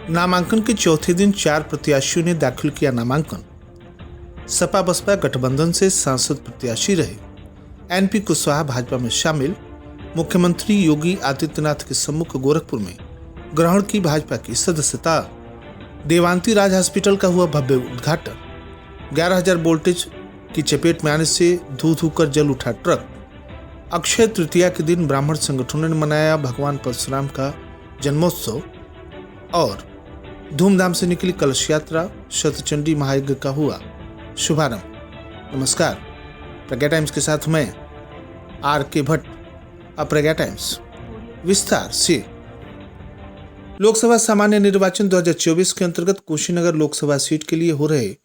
नामांकन के चौथे दिन 4 प्रत्याशियों ने दाखिल किया नामांकन। सपा बसपा गठबंधन से सांसद प्रत्याशी रहे एनपी कुशवाहा भाजपा में शामिल। मुख्यमंत्री योगी आदित्यनाथ के सम्मुख गोरखपुर में ग्रहण की भाजपा की सदस्यता। देवांती राज हॉस्पिटल का हुआ भव्य उद्घाटन। 11,000 वोल्टेज की चपेट में आने से धू धू कर जल उठा ट्रक। अक्षय तृतीया के दिन ब्राह्मण संगठनों ने मनाया भगवान परशुराम का जन्मोत्सव और धूमधाम से निकली कलश यात्रा। शतचंडी महायज्ञ का हुआ शुभारंभ। नमस्कार, प्रज्ञा टाइम्स के साथ मैं आर के भट्ट। अब प्रज्ञा टाइम्स विस्तार से। लोकसभा सामान्य निर्वाचन 2024 के अंतर्गत कुशीनगर लोकसभा सीट के लिए हो रहे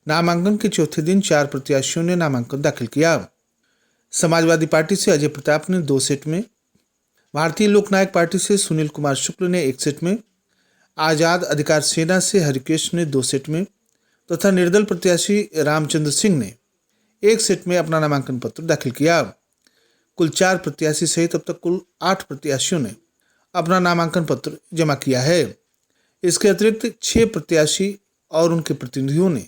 नामांकन के चौथे दिन 4 प्रत्याशियों ने नामांकन दाखिल किया। समाजवादी पार्टी से अजय प्रताप ने 2 सेट में, भारतीय लोकनायक पार्टी से सुनील कुमार शुक्ल ने 1 सेट में, आजाद अधिकार सेना से हरिकेश ने 2 सेट में तथा निर्दल प्रत्याशी रामचंद्र सिंह ने 1 सेट में अपना नामांकन पत्र दाखिल किया। कुल 4 प्रत्याशी सहित अब तक कुल 8 प्रत्याशियों ने अपना नामांकन पत्र जमा किया है। इसके अतिरिक्त 6 प्रत्याशी और उनके प्रतिनिधियों ने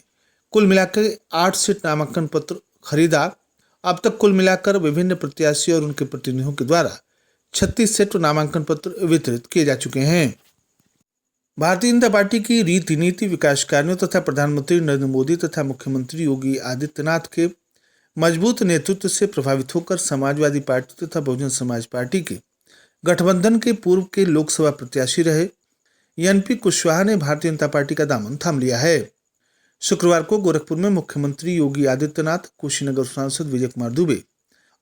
कुल मिलाकर 8 सेट नामांकन पत्र खरीदा। अब तक कुल मिलाकर विभिन्न प्रत्याशी और उनके प्रतिनिधियों के द्वारा 36 सेट नामांकन पत्र वितरित किए जा चुके हैं। भारतीय जनता पार्टी की रीति नीति, विकास कार्यों तथा प्रधानमंत्री नरेंद्र मोदी तथा मुख्यमंत्री योगी आदित्यनाथ के मजबूत नेतृत्व से प्रभावित होकर समाजवादी पार्टी तथा बहुजन समाज पार्टी के गठबंधन के पूर्व के लोकसभा प्रत्याशी रहे एनपी कुशवाहा ने भारतीय जनता पार्टी का दामन थाम लिया है। शुक्रवार को गोरखपुर में मुख्यमंत्री योगी आदित्यनाथ, कुशीनगर सांसद विजय कुमार दुबे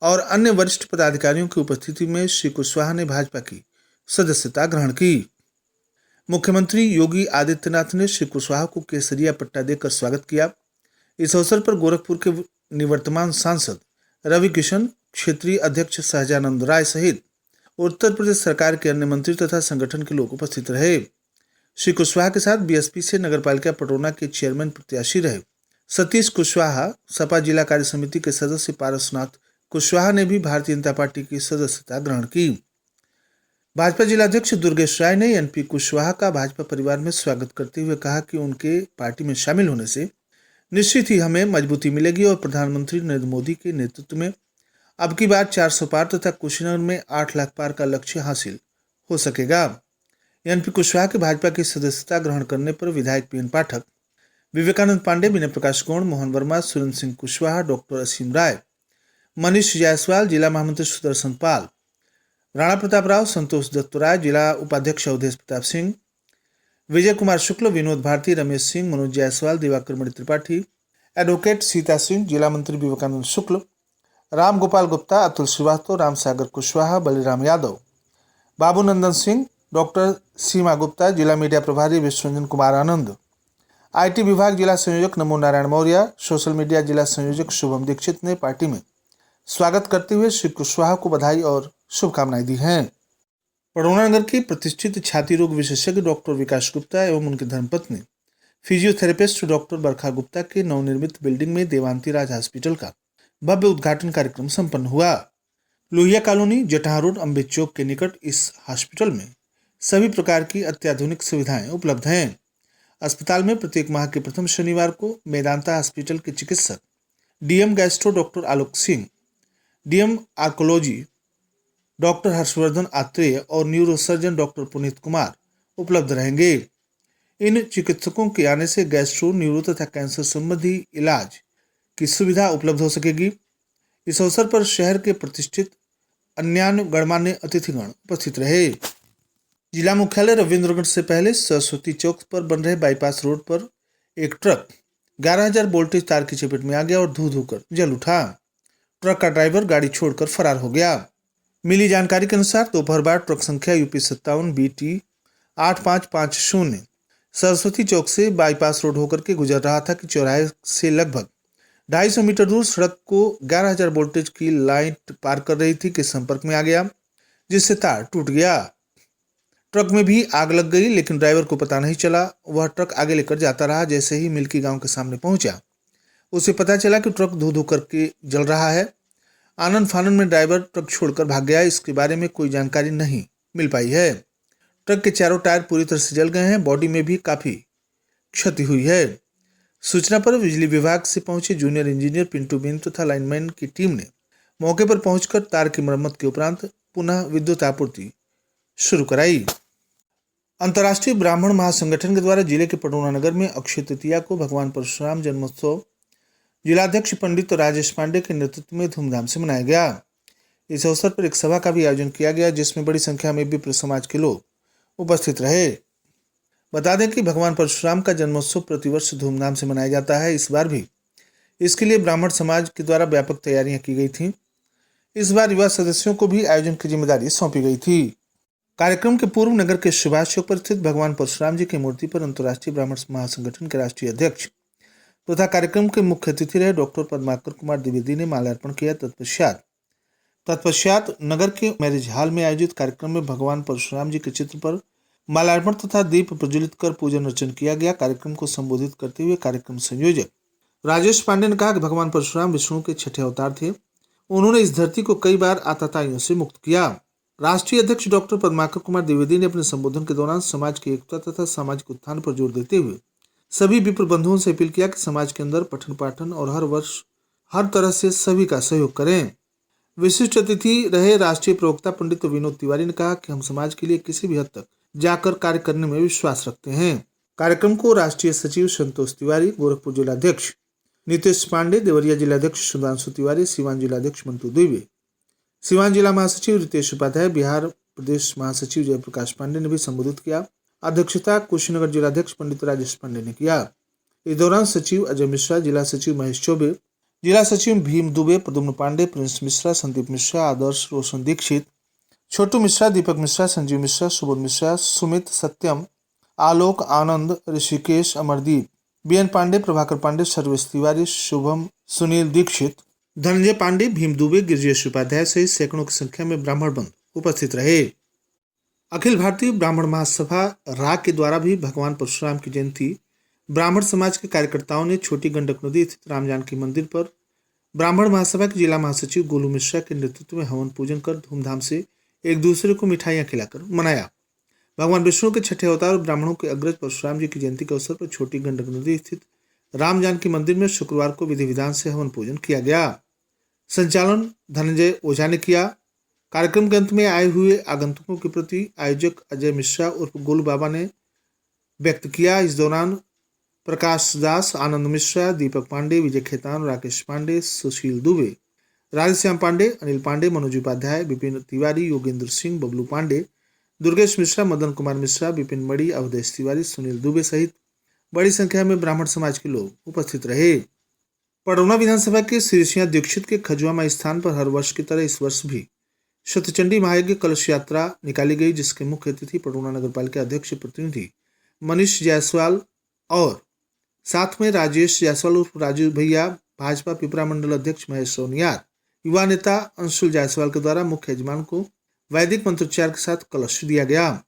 और अन्य वरिष्ठ पदाधिकारियों की उपस्थिति में श्री कुशवाहा ने भाजपा की सदस्यता ग्रहण की। मुख्यमंत्री योगी आदित्यनाथ ने श्री कुशवाहा को केसरिया पट्टा देकर स्वागत किया। इस अवसर पर गोरखपुर के निवर्तमान सांसद रवि किशन, क्षेत्रीय अध्यक्ष सहजानंद राय सहित उत्तर प्रदेश सरकार के अन्य मंत्री तथा संगठन के लोग उपस्थित रहे। श्री कुशवाहा के साथ बीएसपी से नगरपालिका पटौना के चेयरमैन प्रत्याशी रहे सतीश कुशवाहा, सपा जिला कार्य समिति के सदस्य पारसनाथ कुशवाहा ने भी भारतीय जनता पार्टी की सदस्यता ग्रहण की। भाजपा जिलाध्यक्ष दुर्गेश राय ने एनपी कुशवाहा का भाजपा परिवार में स्वागत करते हुए कहा कि उनके पार्टी में शामिल होने से निश्चित ही हमें मजबूती मिलेगी और प्रधानमंत्री नरेंद्र मोदी के नेतृत्व में अब की बार 400 पार तथा कुशीनगर में 8 लाख पार का लक्ष्य हासिल हो सकेगा। एनपी कुशवाहा के भाजपा की सदस्यता ग्रहण करने पर विधायक पीएन पाठक, विवेकानंद पांडे, विनय प्रकाश गौड़, मोहन वर्मा, सुरेंद्र सिंह कुशवाहा, डॉक्टर असीम राय, मनीष जायसवाल, जिला महामंत्री सुदर्शन पाल, राणा प्रताप राव, संतोष दत्त राय, जिला उपाध्यक्ष अवधेश प्रताप सिंह, विजय कुमार शुक्ल, विनोद भारती, रमेश सिंह, मनोज जायसवाल, दिवाकर मणि त्रिपाठी, एडवोकेट सीता सिंह, जिला मंत्री विवेकानंद शुक्ल, राम गोपाल गुप्ता, अतुल श्रीवास्तव, राम सागर कुशवाहा, बलिराम यादव, बाबू नंदन सिंह, डॉक्टर सीमा गुप्ता, जिला मीडिया प्रभारी विश्वरंजन कुमार आनंद, आईटी विभाग जिला संयोजक नमो नारायण मौर्य, सोशल मीडिया जिला संयोजक शुभम दीक्षित ने पार्टी में स्वागत करते हुए श्री कुशवाहा को बधाई और शुभकामनाएं दी हैं। पटौना नगर के प्रतिष्ठित छाती रोग विशेषज्ञ डॉक्टर विकास गुप्ता एवं उनकी धर्मपत्नी फिजियोथेरेपिस्ट डॉक्टर बरखा गुप्ता के नवनिर्मित बिल्डिंग में देवांती राज हॉस्पिटल का भव्य उद्घाटन कार्यक्रम संपन्न हुआ। लोहिया कॉलोनी, जटहा रोड, अम्बेद चौक के निकट इस हॉस्पिटल में सभी प्रकार की अत्याधुनिक सुविधाएं उपलब्ध हैं। अस्पताल में प्रत्येक माह के प्रथम शनिवार को मेदांता हॉस्पिटल के चिकित्सक DM gastro doctor Alok Singh, DM oncology doctor Harshvardhan Atreya और न्यूरोसर्जन डॉक्टर पुनीत कुमार उपलब्ध रहेंगे। इन चिकित्सकों के आने से गैस्ट्रो, न्यूरो तथा कैंसर संबंधी इलाज की सुविधा उपलब्ध हो सकेगी। इस अवसर पर शहर के प्रतिष्ठित अन्य गणमान्य अतिथिगण उपस्थित रहे। जिला मुख्यालय रविंद्रगढ़ से पहले सरस्वती चौक पर बन रहे बाईपास रोड पर एक ट्रक 11,000 वोल्टेज तार की चपेट में आ गया और धू धू कर जल उठा। ट्रक का ड्राइवर गाड़ी छोड़कर फरार हो गया। मिली जानकारी के अनुसार दोपहर बाद ट्रक संख्या यूपी 57 BT 8550 सरस्वती चौक से बाईपास रोड होकर के गुजर रहा था कि चौराहे से लगभग 250 मीटर दूर सड़क को 11,000 वोल्टेज की लाइन पार कर रही थी के संपर्क में आ गया, जिससे तार टूट गया। ट्रक में भी आग लग गई, लेकिन ड्राइवर को पता नहीं चला। वह ट्रक आगे लेकर जाता रहा। जैसे ही मिल्की गांव के सामने पहुंचा, उसे पता चला कि ट्रक धू धू करके जल रहा है। आनंद फानन में ड्राइवर ट्रक छोड़कर भाग गया। इसके बारे में कोई जानकारी नहीं मिल पाई है। ट्रक के चारों टायर पूरी तरह से जल गए हैं। बॉडी में भी काफी क्षति हुई है। सूचना पर बिजली विभाग से पहुंचे जूनियर इंजीनियर पिंटू बेन तथा लाइनमैन की टीम ने मौके पर पहुंचकर तार की मरम्मत के उपरांत पुनः विद्युत आपूर्ति शुरू कराई। अंतर्राष्ट्रीय ब्राह्मण महासंगठन के द्वारा जिले के पटौना नगर में अक्षय तृतीया को भगवान परशुराम जन्मोत्सव जिलाध्यक्ष पंडित राजेश पांडे के नेतृत्व में धूमधाम से मनाया गया। इस अवसर पर एक सभा का भी आयोजन किया गया, जिसमें बड़ी संख्या में विप्र समाज के लोग उपस्थित रहे। बता दें कि भगवान परशुराम का जन्मोत्सव प्रतिवर्ष धूमधाम से मनाया जाता है। इस बार भी इसके लिए ब्राह्मण समाज के द्वारा व्यापक तैयारियां की गई थी। इस बार युवा सदस्यों को भी आयोजन की जिम्मेदारी सौंपी गई थी। कार्यक्रम के पूर्व नगर के सुभाष चौक पर स्थित भगवान परशुराम जी की मूर्ति पर अंतर्राष्ट्रीय ब्राह्मण महासंगठन के राष्ट्रीय अध्यक्ष तथा कार्यक्रम के मुख्य अतिथि रहे डॉक्टर पद्माकर कुमार द्विवेदी ने माल्यार्पण किया। तत्पश्चात नगर के मैरिज हॉल में आयोजित कार्यक्रम में भगवान परशुराम जी के चित्र पर माल्यार्पण तथा दीप प्रज्वलित कर पूजन अर्चन किया गया। कार्यक्रम को संबोधित करते हुए कार्यक्रम संयोजक राजेश पांडे ने कहा कि भगवान परशुराम विष्णु के छठे अवतार थे। उन्होंने इस धरती को कई बार आतताइयों से मुक्त किया। राष्ट्रीय अध्यक्ष डॉक्टर पद्माकर कुमार द्विवेदी ने अपने संबोधन के दौरान समाज की एकता तथा सामाजिक उत्थान पर जोर देते हुए सभी विप्र बंधुओं से अपील किया कि समाज के अंदर पठन पाठन और हर वर्ष हर तरह से सभी का सहयोग करें। विशिष्ट अतिथि रहे राष्ट्रीय प्रवक्ता पंडित विनोद तिवारी ने कहा कि हम समाज के लिए किसी भी हद तक जाकर कार्य करने में विश्वास रखते हैं। कार्यक्रम को राष्ट्रीय सचिव संतोष तिवारी, गोरखपुर जिलाध्यक्ष नितेश पांडे, देवरिया जिलाध्यक्ष सुधांशु तिवारी, सीवान जिलाध्यक्ष मंटू दुबे, सीवान जिला महासचिव रितेश उपाध्याय, बिहार प्रदेश महासचिव जयप्रकाश पांडे ने भी संबोधित किया। अध्यक्षता कुशीनगर जिलाध्यक्ष पंडित राजेश पांडे ने किया। इस दौरान सचिव अजय मिश्रा, जिला सचिव महेश चौबे, जिला सचिव भीम दुबे, प्रद्युम्न पांडे, प्रिंस मिश्रा, संदीप मिश्रा, आदर्श रोशन दीक्षित, छोटू मिश्रा, दीपक मिश्रा, संजीव मिश्रा, सुबोध मिश्रा, सुमित, सत्यम, आलोक, आनंद, ऋषिकेश, अमरदीप, बीएन पांडे, प्रभाकर पांडे, सर्वेश तिवारी, शुभम, सुनील दीक्षित, धनंजय पांडे, भीम दुबे, गिरिजेश उपाध्याय सहित सैकड़ों की संख्या में ब्राह्मण बंधु उपस्थित रहे। अखिल भारतीय ब्राह्मण महासभा रा के द्वारा भी भगवान परशुराम की जयंती ब्राह्मण समाज के कार्यकर्ताओं ने छोटी गंडक नदी स्थित राम जानकी मंदिर पर ब्राह्मण महासभा के जिला महासचिव गोलू मिश्रा के नेतृत्व में हवन पूजन कर धूमधाम से एक दूसरे को मिठाइयां खिलाकर मनाया। भगवान विष्णु के छठे अवतार और ब्राह्मणों के अग्रज परशुराम जी की जयंती के अवसर पर छोटी गंडक नदी स्थित राम जानकी मंदिर में शुक्रवार को विधि विधान से हवन पूजन किया गया। संचालन धनंजय ओझा ने किया। कार्यक्रम के अंत में आए हुए आगंतुकों के प्रति आयोजक अजय मिश्रा उर्फ गोलू बाबा ने व्यक्त किया। इस दौरान प्रकाश दास, आनंद मिश्रा, दीपक पांडे, विजय खेतान, राकेश पांडे, सुशील दुबे, राधेश्याम पांडे, अनिल पांडे, मनोज उपाध्याय, विपिन तिवारी, योगेंद्र सिंह, बबलू पांडे, दुर्गेश मिश्रा, मदन कुमार मिश्रा, विपिन मणि, अवधेश तिवारी, सुनील दुबे सहित बड़ी संख्या में ब्राह्मण समाज के लोग उपस्थित रहे। पटौना विधानसभा के श्री सिंह दीक्षित के खजुआमा स्थान पर हर वर्ष की तरह इस वर्ष भी शतचंडी महायज्ञ कलश यात्रा निकाली गई, जिसके मुख्य अतिथि पटौना नगर पालिका अध्यक्ष प्रतिनिधि मनीष जायसवाल और साथ में राजेश जायसवाल उर्फ राजू भैया, भाजपा पिपरा मंडल अध्यक्ष महेश सोनियार, युवा नेता अंशुल जायसवाल के द्वारा मुख्य यजमान को वैदिक मंत्रोच्चार के साथ कलश दिया गया।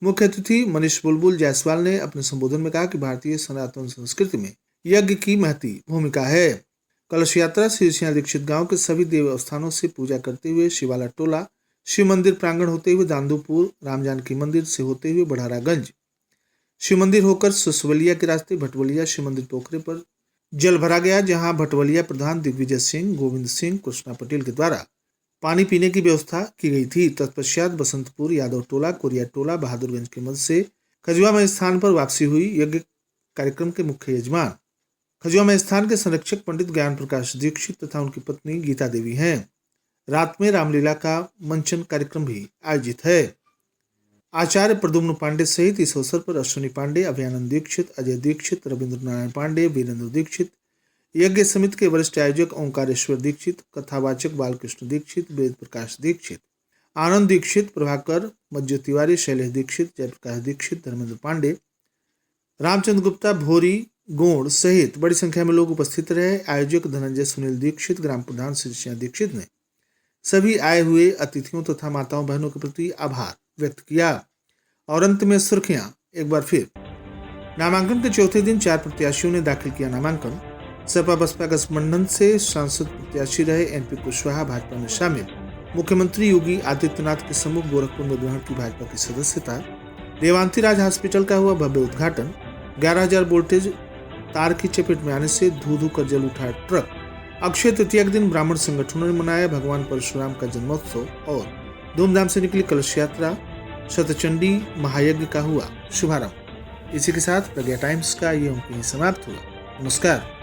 मुख्य अतिथि मनीष बुलबुल जायसवाल ने अपने संबोधन में कहा कि भारतीय सनातन संस्कृति में यज्ञ की महती भूमिका है। कलश यात्रा श्री सिंह दीक्षित गांव के सभी देव स्थानों से पूजा करते हुए शिवाला टोला, शिव मंदिर प्रांगण होते हुए दांदूपुर, राम जानकी मंदिर से होते हुए बढ़ारागंज, शिव मंदिर होकर सुसवलिया के रास्ते भटवलिया शिव मंदिर पोखरे पर जल भरा गया, जहां भटवलिया प्रधान दिग्विजय सिंह, गोविंद सिंह, कृष्णा पटेल के द्वारा पानी पीने की व्यवस्था की गई थी। तत्पश्चात बसंतपुर, यादव टोला, कोरिया टोला, बहादुरगंज के मध्य से खजुआमा स्थान पर वापसी हुई। यज्ञ कार्यक्रम के मुख्य यजमान खजुआमा स्थान के संरक्षक पंडित ज्ञान प्रकाश दीक्षित तथा उनकी पत्नी गीता देवी हैं। रात में रामलीला का मंचन कार्यक्रम भी आयोजित है। आचार्य प्रद्युम्न पांडे सहित इस अवसर पर अश्विनी पांडे, अभयानंद दीक्षित, अजय दीक्षित, रविंद्र नारायण पांडे, वीरेंद्र दीक्षित, यज्ञ समिति के वरिष्ठ आयोजक ओंकारेश्वर दीक्षित, कथावाचक बालकृष्ण दीक्षित, वेद प्रकाश दीक्षित, आनंद दीक्षित, प्रभाकर, मज्जू तिवारी, शैलेश दीक्षित, जयप्रकाश दीक्षित, धर्मेंद्र पांडे, रामचंद्र गुप्ता, भोरी गोड़ सहित बड़ी संख्या में लोग उपस्थित रहे। आयोजक धनंजय सुनील दीक्षित, ग्राम प्रधान श्री सिंह दीक्षित ने सभी आए हुए अतिथियों तथा माताओं बहनों के प्रति आभार व्यक्त किया। और अंत में सुर्खियां एक बार फिर। नामांकन के चौथे दिन 4 प्रत्याशियों ने दाखिल किया नामांकन। सपा बसपा गठबंधन से सांसद प्रत्याशी रहे एनपी कुशवाहा भाजपा में शामिल। मुख्यमंत्री योगी आदित्यनाथ के सम्मुख गोरखपुर में ग्रहण की भाजपा की सदस्यता। देवांती राज हॉस्पिटल का हुआ भव्य उद्घाटन। 11,000 वोल्टेज तार की चपेट में आने से धू धू कर जल उठा ट्रक। अक्षय तृतीया के दिन ब्राह्मण संगठनों ने मनाया भगवान परशुराम का जन्मोत्सव और धूमधाम से निकली कलश यात्रा। शतचंडी महायज्ञ का हुआ शुभारंभ। इसी के साथ प्रज्ञा टाइम्स का ये अंक यहीं समाप्त हुआ। नमस्कार।